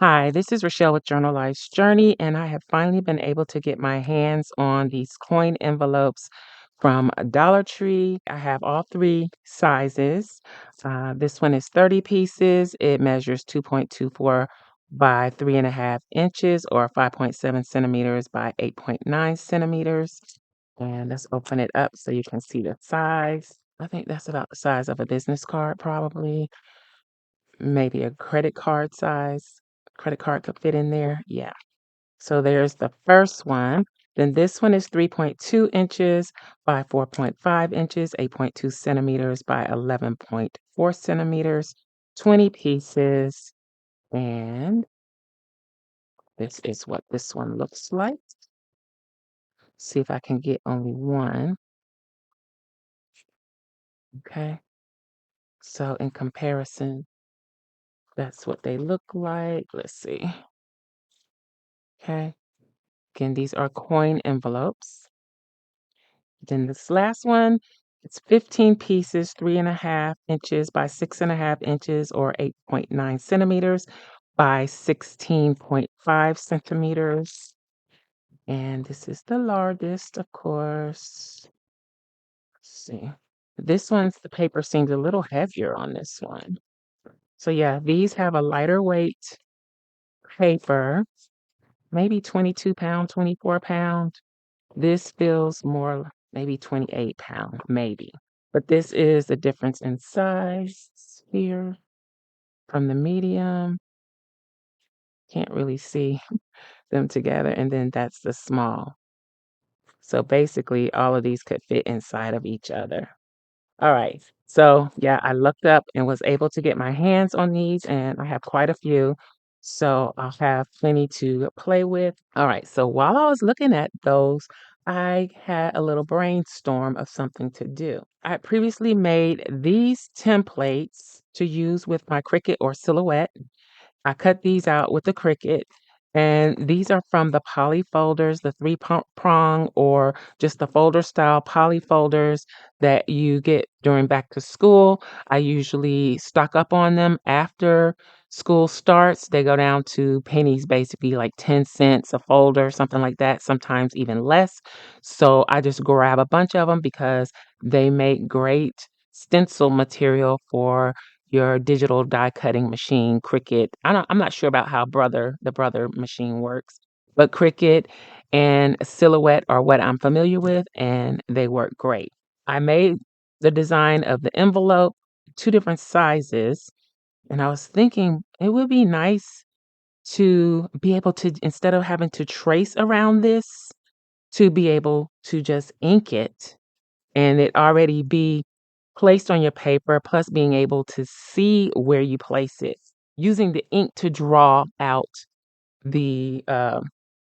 Hi, this is Rachelle with Journal Life's Journey, and I have finally been able to get my hands on these coin envelopes from Dollar Tree. I have all three sizes. This one is 30 pieces. It measures 2.24 by 3.5 inches or 5.7 centimeters by 8.9 centimeters. And let's open it up so you can see the size. I think that's about the size of a business card, probably. Maybe a credit card size. Credit card could fit in there. Yeah. So there's the first one. Then this one is 3.2 inches by 4.5 inches, 8.2 centimeters by 11.4 centimeters, 20 pieces. And this is what this one looks like. See if I can get only one. Okay. So in comparison, that's what they look like. Let's see. Okay. Again, these are coin envelopes. Then this last one, it's 15 pieces, 3.5 inches by 6.5 inches, or 8.9 centimeters by 16.5 centimeters. And this is the largest, of course. Let's see. The paper seems a little heavier on this one. So yeah, these have a lighter weight paper, maybe 22 pound, 24 pound. This feels more maybe 28 pound, maybe. But this is the difference in size here from the medium. Can't really see them together. And then that's the small. So basically, all of these could fit inside of each other. All right. So, yeah, I looked up and was able to get my hands on these, and I have quite a few. So, I'll have plenty to play with. All right. So, while I was looking at those, I had a little brainstorm of something to do. I had previously made these templates to use with my Cricut or Silhouette. I cut these out with the Cricut, and these are from the poly folders, the prong or just the folder style poly folders that you get during back to school. I usually stock up on them after school starts. They go down to pennies, basically like 10 cents a folder, something like that, sometimes even less. So I just grab a bunch of them because they make great stencil material for your digital die cutting machine, Cricut. I'm not sure about how the Brother machine works, but Cricut and Silhouette are what I'm familiar with, and they work great. I made the design of the envelope, two different sizes, and I was thinking it would be nice to be able to, instead of having to trace around this, to be able to just ink it and it already be placed on your paper, plus being able to see where you place it, using the ink to draw out the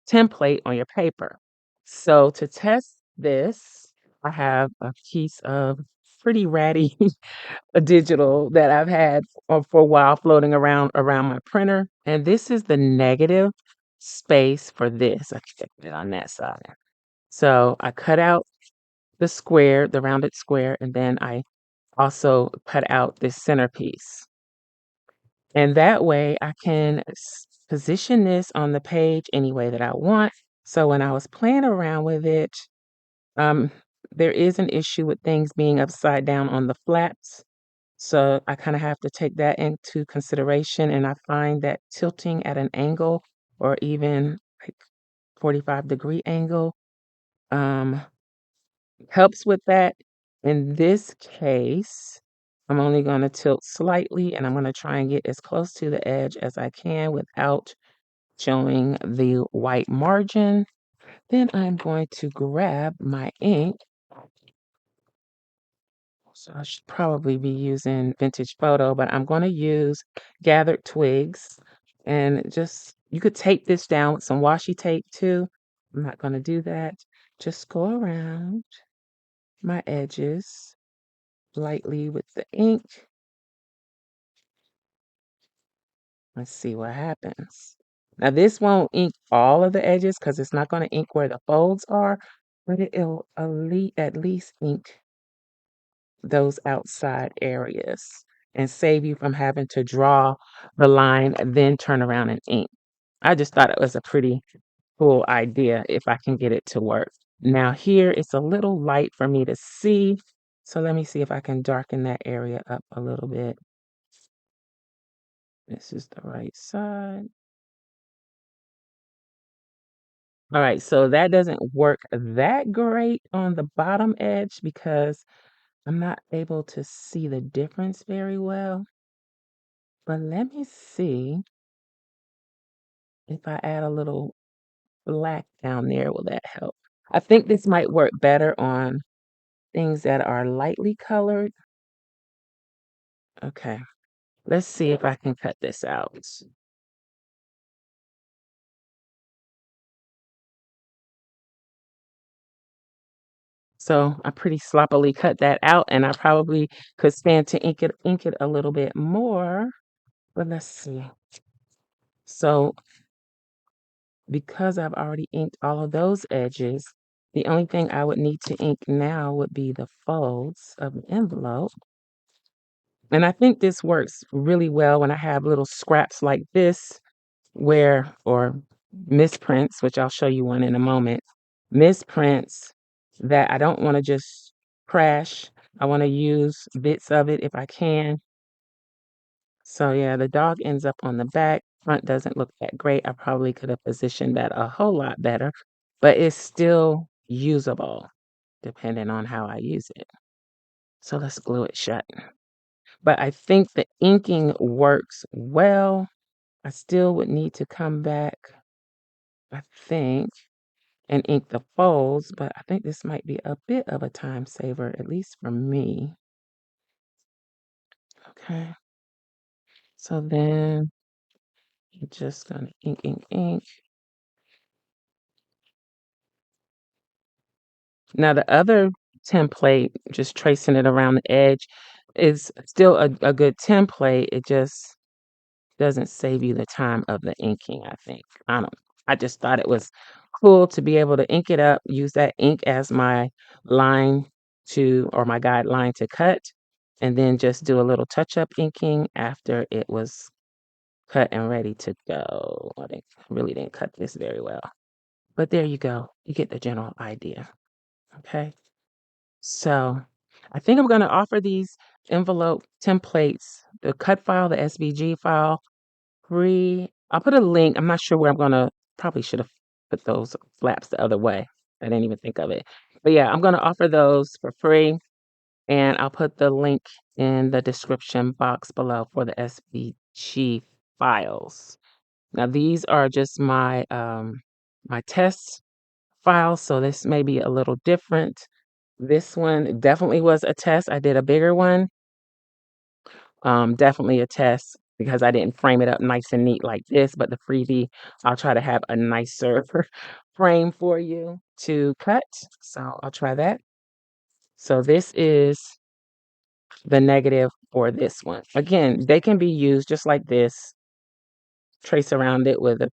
template on your paper. So to test this, I have a piece of pretty ratty digital that I've had for a while floating around my printer, and this is the negative space for this. I checked it on that side. So I cut out the rounded square, and then I also cut out this centerpiece. And that way I can position this on the page any way that I want. So when I was playing around with it, um, there is an issue with things being upside down on the flaps. So I kind of have to take that into consideration. And I find that tilting at an angle or even like 45-degree angle um, helps with that. In this case, I'm only going to tilt slightly and I'm going to try and get as close to the edge as I can without showing the white margin. Then I'm going to grab my ink. So I should probably be using Vintage Photo, but I'm going to use Gathered Twigs. And just, you could tape this down with some washi tape too. I'm not going to do that. Just go around my edges lightly with the ink. Let's see what happens. Now this won't ink all of the edges because it's not going to ink where the folds are, but it'll at least ink those outside areas. and save you from having to draw the line and then turn around and ink. I just thought it was a pretty cool idea if I can get it to work. Now here it's a little light for me to see. So let me see if I can darken that area up a little bit. This is the right side. All right, so that doesn't work that great on the bottom edge because I'm not able to see the difference very well. But let me see if I add a little black down there, will that help? I think this might work better on things that are lightly colored. Okay, let's see if I can cut this out. So I pretty sloppily cut that out, and I probably could stand to ink it a little bit more. But let's see. So because I've already inked all of those edges, the only thing I would need to ink now would be the folds of the envelope. And I think this works really well when I have little scraps like this or misprints, which I'll show you one in a moment, misprints that I don't want to just crash. I want to use bits of it if I can. So yeah, the dog ends up on the back. Front doesn't look that great. I probably could have positioned that a whole lot better, but it's still usable depending on how I use it. So let's glue it shut. But I think the inking works well. I still would need to come back, I think, and ink the folds, but I think this might be a bit of a time saver, at least for me. Okay. So then you're just gonna ink, ink, ink. Now the other template, just tracing it around the edge, is still a good template. It just doesn't save you the time of the inking, I think. I just thought it was cool to be able to ink it up, use that ink as my line or my guideline to cut, and then just do a little touch-up inking after it was cut and ready to go. Really didn't cut this very well. But there you go. You get the general idea. Okay. So I think I'm going to offer these envelope templates, the cut file, the SVG file, free. I'll put a link. I'm not sure where I'm going to, probably should have put those flaps the other way. I didn't even think of it. But yeah, I'm going to offer those for free. And I'll put the link in the description box below for the SVG files. Now these are just my test files, so this may be a little different. This one definitely was a test. I did a bigger one. Definitely a test because I didn't frame it up nice and neat like this, but the freebie, I'll try to have a nicer frame for you to cut. So I'll try that. So this is the negative for this one. Again, they can be used just like this. Trace around it with a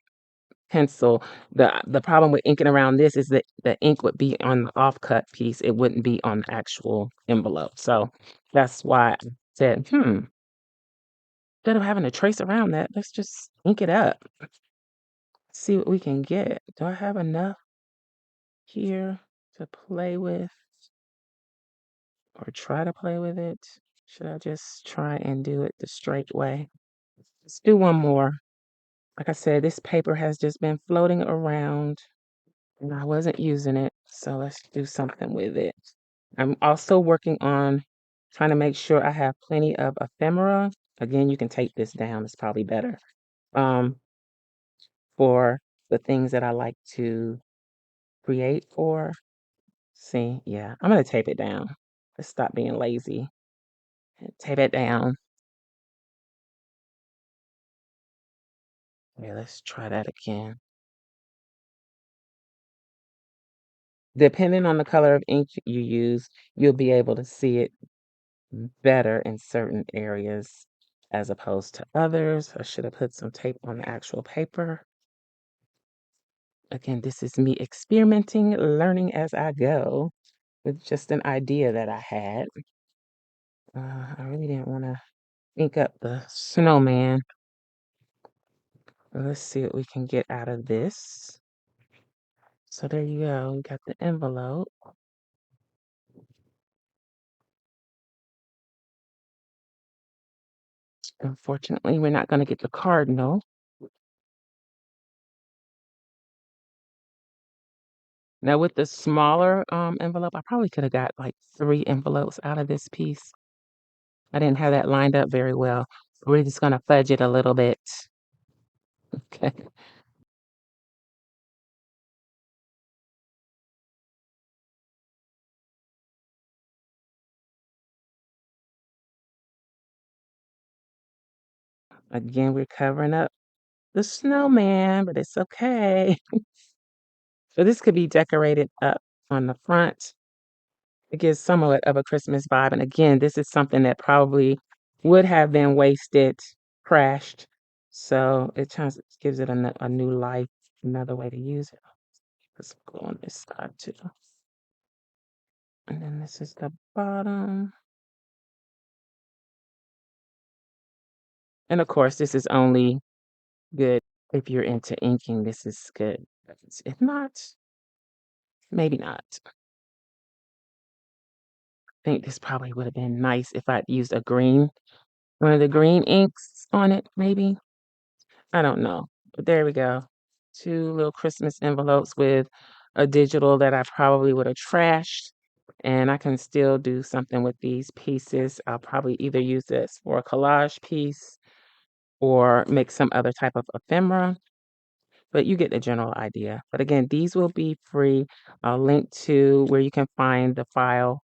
pencil. The problem with inking around this is that the ink would be on the offcut piece. It wouldn't be on the actual envelope. So that's why I said, instead of having to trace around that, let's just ink it up. See what we can get. Do I have enough here to play with or try to play with it? Should I just try and do it the straight way? Let's do one more. Like I said, this paper has just been floating around and I wasn't using it. So let's do something with it. I'm also working on trying to make sure I have plenty of ephemera. Again, you can take this down. It's probably better. Um, for the things that I like to create for. See, yeah, I'm gonna tape it down. Let's stop being lazy and tape it down. Okay, let's try that again. Depending on the color of ink you use, you'll be able to see it better in certain areas as opposed to others. I should have put some tape on the actual paper. Again, this is me experimenting, learning as I go with just an idea that I had. I really didn't want to ink up the snowman. Let's see what we can get out of this. So there you go. We got the envelope. Unfortunately, we're not going to get the cardinal. Now with the smaller envelope, I probably could have got like 3 envelopes out of this piece. I didn't have that lined up very well. We're just going to fudge it a little bit. Okay. Again, we're covering up the snowman, but it's okay. So this could be decorated up on the front. It gives somewhat of a Christmas vibe. And again, this is something that probably would have been wasted, crashed. So it gives it a new life, another way to use it. Let's go on this side too. And then this is the bottom. And of course, this is only good if you're into inking. This is good. If not, maybe not. I think this probably would have been nice if I'd used one of the green inks on it, maybe. I don't know. But there we go. 2 little Christmas envelopes with a digital that I probably would have trashed. And I can still do something with these pieces. I'll probably either use this for a collage piece or make some other type of ephemera. But you get the general idea. But again, these will be free. I'll link to where you can find the file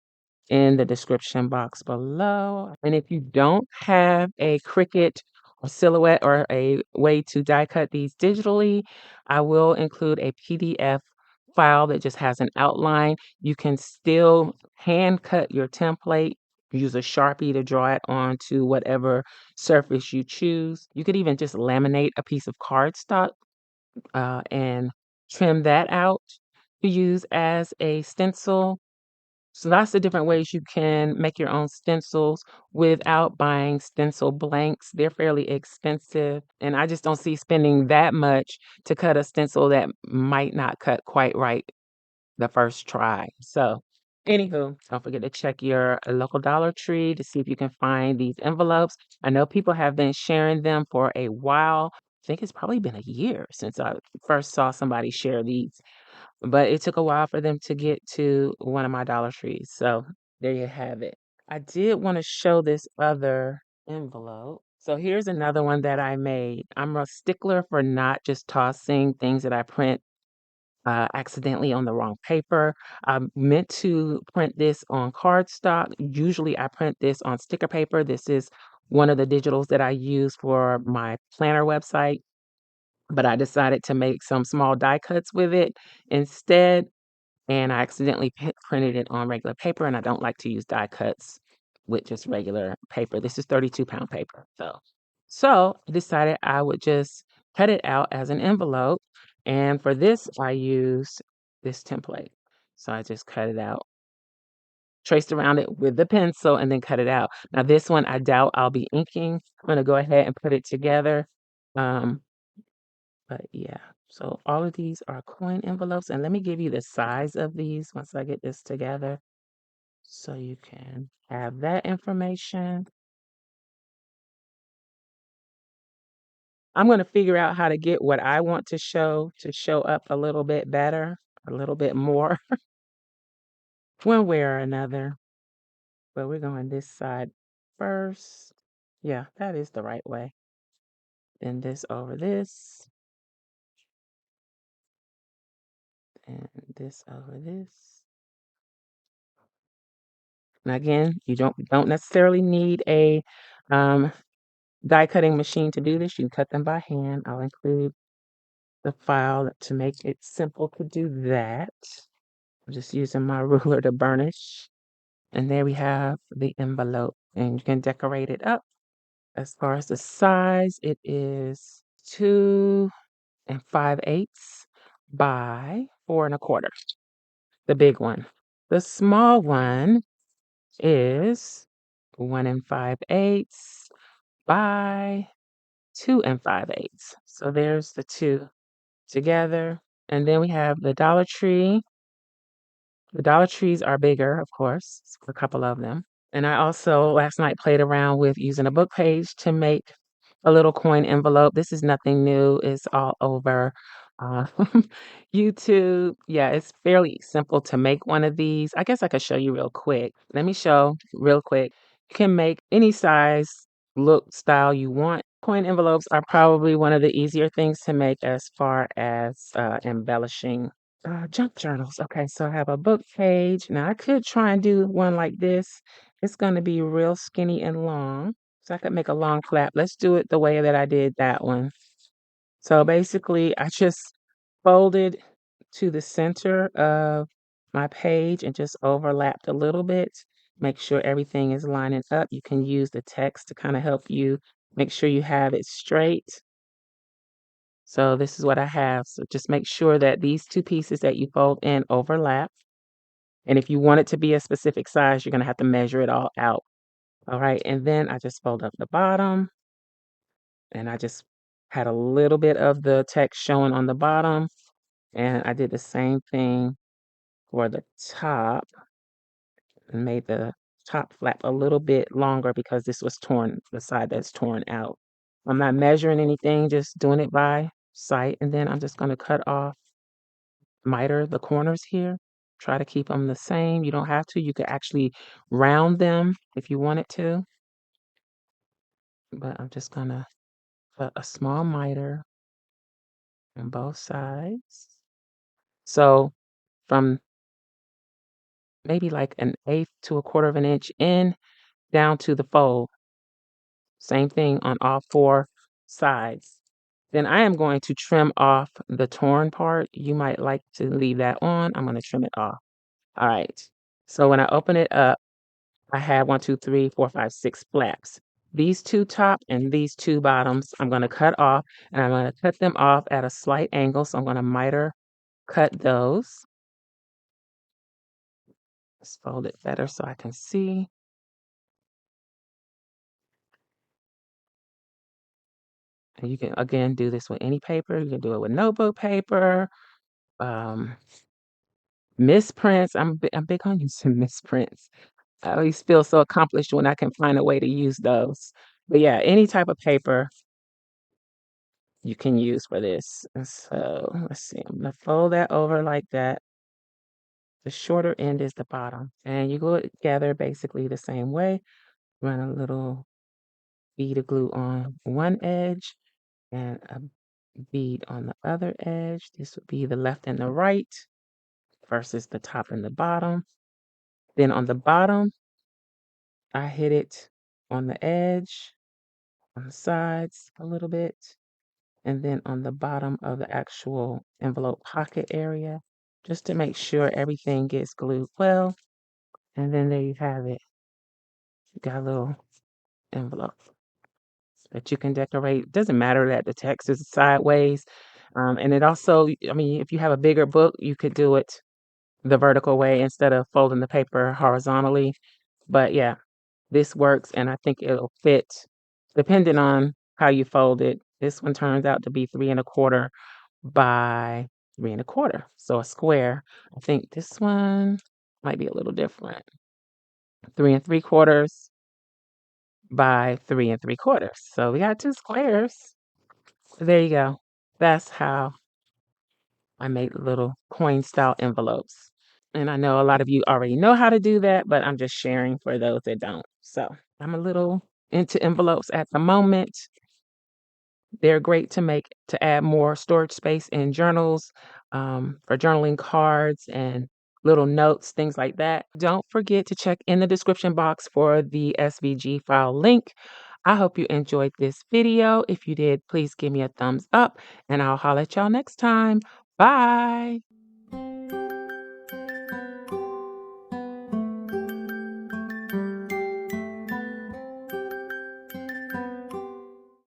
in the description box below. And if you don't have a Cricut or Silhouette or a way to die cut these digitally, I will include a PDF file that just has an outline. You can still hand cut your template. Use a Sharpie to draw it onto whatever surface you choose. You could even just laminate a piece of cardstock and trim that out to use as a stencil. So that's the different ways you can make your own stencils without buying stencil blanks. They're fairly expensive, and I just don't see spending that much to cut a stencil that might not cut quite right the first try. So, anywho, don't forget to check your local Dollar Tree to see if you can find these envelopes. I know people have been sharing them for a while. I think it's probably been a year since I first saw somebody share these, but it took a while for them to get to one of my Dollar Trees. So there you have it. I did want to show this other envelope. So here's another one that I made. I'm a stickler for not just tossing things that I print accidentally on the wrong paper. I meant to print this on cardstock. Usually I print this on sticker paper. This is one of the digitals that I use for my planner website, but I decided to make some small die cuts with it instead, and I accidentally printed it on regular paper, and I don't like to use die cuts with just regular paper. This is 32-pound paper, so I decided I would just cut it out as an envelope, and for this, I used this template. So I just cut it out, traced around it with the pencil, and then cut it out. Now this one, I doubt I'll be inking. I'm gonna go ahead and put it together. Um, but yeah, so all of these are coin envelopes. And let me give you the size of these once I get this together so you can have that information. I'm going to figure out how to get what I want to show up a little bit better, a little bit more, one way or another. But we're going this side first. Yeah, that is the right way. Then this over this, and this over this. And again, you don't necessarily need a die cutting machine to do this. You can cut them by hand. I'll include the file to make it simple to do that. I'm just using my ruler to burnish. And there we have the envelope, and you can decorate it up. As far as the size, it is 2 5/8 by 4 1/4. The big one. The small one is 1 5/8 by 2 5/8. So there's the two together. And then we have the Dollar Tree. The Dollar Trees are bigger, of course, a couple of them. And I also last night played around with using a book page to make a little coin envelope. This is nothing new. It's all over uh, YouTube. Yeah, it's fairly simple to make one of these. I guess I could show you real quick. Let me show real quick. You can make any size, look, style you want. Coin envelopes are probably one of the easier things to make as far as embellishing junk journals. Okay, so I have a book page. Now I could try and do one like this. It's going to be real skinny and long. So I could make a long flap. Let's do it the way that I did that one. So basically, I just folded to the center of my page and just overlapped a little bit. Make sure everything is lining up. You can use the text to kind of help you make sure you have it straight. So this is what I have. So just make sure that these two pieces that you fold in overlap. And if you want it to be a specific size, you're going to have to measure it all out. All right. And then I just fold up the bottom and I just had a little bit of the text showing on the bottom. And I did the same thing for the top and made the top flap a little bit longer because this was torn, the side that's torn out. I'm not measuring anything, just doing it by sight. And then I'm just going to cut off, miter the corners here. Try to keep them the same. You don't have to. You could actually round them if you wanted to. But I'm just going to put a small miter on both sides. So from maybe like an eighth to a quarter of an inch in down to the fold. Same thing on all four sides. Then I am going to trim off the torn part. You might like to leave that on. I'm going to trim it off. All right. So when I open it up, I have 1, 2, 3, 4, 5, 6 flaps. These two top and these two bottoms, I'm going to cut off, and I'm going to cut them off at a slight angle. So I'm going to miter cut those. Let's fold it better so I can see. And you can, again, do this with any paper. You can do it with notebook paper, misprints. I'm big on using misprints. I always feel so accomplished when I can find a way to use those. But yeah, any type of paper you can use for this. And so let's see, I'm gonna fold that over like that. The shorter end is the bottom. And you glue it together basically the same way. Run a little bead of glue on one edge and a bead on the other edge. This would be the left and the right versus the top and the bottom. Then on the bottom, I hit it on the edge, on the sides a little bit, and then on the bottom of the actual envelope pocket area, just to make sure everything gets glued well. And then there you have it. You got a little envelope that you can decorate. It doesn't matter that the text is sideways. And it also, I mean, if you have a bigger book, you could do it the vertical way instead of folding the paper horizontally. But yeah, this works, and I think it'll fit depending on how you fold it. This one turns out to be 3 1/4 by 3 1/4, so a square. I think this one might be a little different. 3 3/4 by 3 3/4. So we got two squares. There you go. That's how I make little coin style envelopes. And I know a lot of you already know how to do that, but I'm just sharing for those that don't. So I'm a little into envelopes at the moment. They're great to make to add more storage space in journals, for journaling cards and little notes, things like that. Don't forget to check in the description box for the SVG file link. I hope you enjoyed this video. If you did, please give me a thumbs up and I'll holler at y'all next time. Bye.